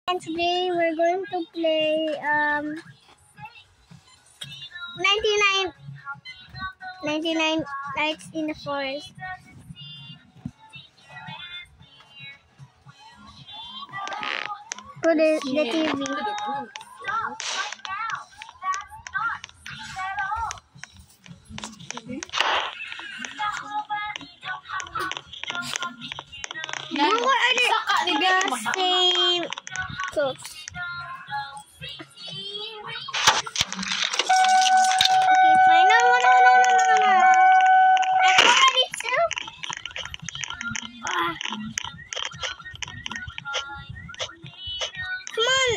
And today we're going to play 99 Nights in the Forest. Put the TV. What are the same cooks? Okay, fine. No. I'm already too. Come on.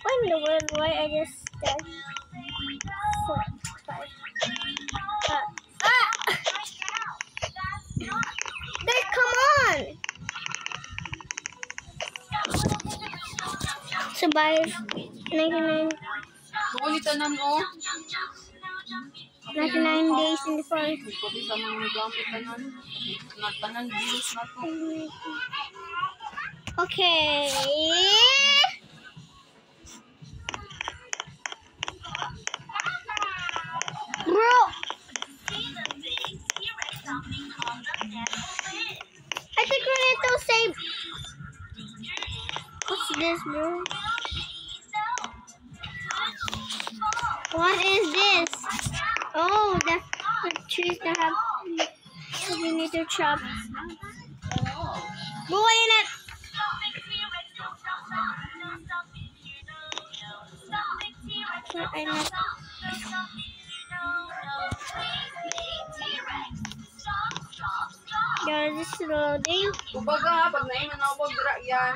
What in the world? Why I just died? 4, 5. Guys, come on. Survive 99. 99 days in the forest. Okay. Bro. I think we need to save. What's this, bro? What is this? Oh, the trees that have. So we need to chop. Go in it. Guys, this is loading. Kumbaga, pag nainanawag yan.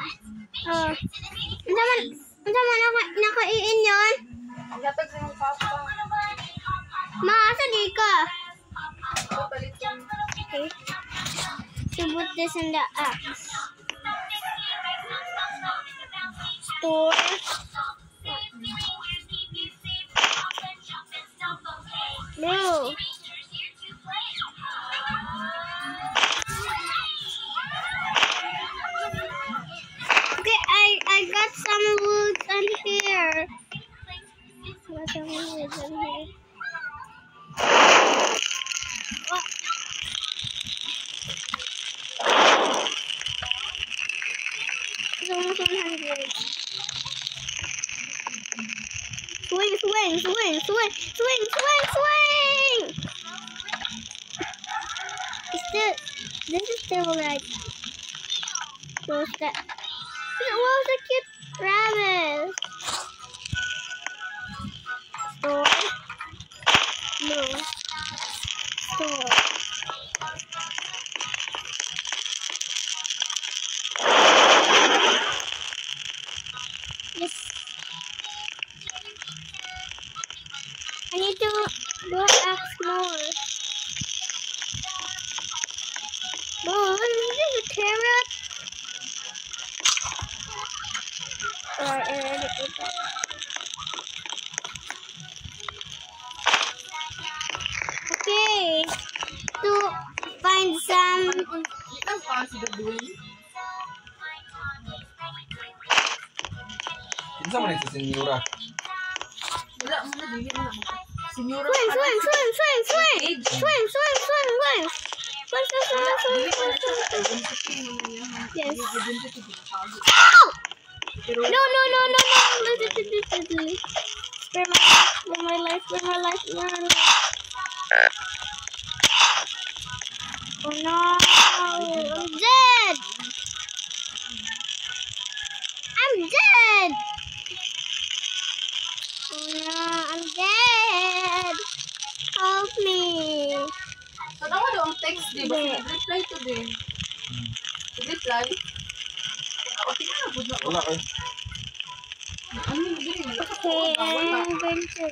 Nakaiin yun? Gatag sa yung papa. Asa di ka? Okay. So put this in the axe. Store. Bro. Okay, I got some wood on here. Got some wood on here. Oh. It's almost 100. Swing! This is still like close that. It was a cute rabbit. Store. No. Store. Yes. I need to go ask more. Oh, is this a carrot? Alright, I already ate that. Okay, to find some. Bisa mana si Senyora? Swim. Yes. Ow! No. Spare my life. Oh no, I'm dead. Oh no, I'm dead. Help me. So, tama daw ang text, di ba? Reply today. Reply? Wala kayo. Okay, I'm going to do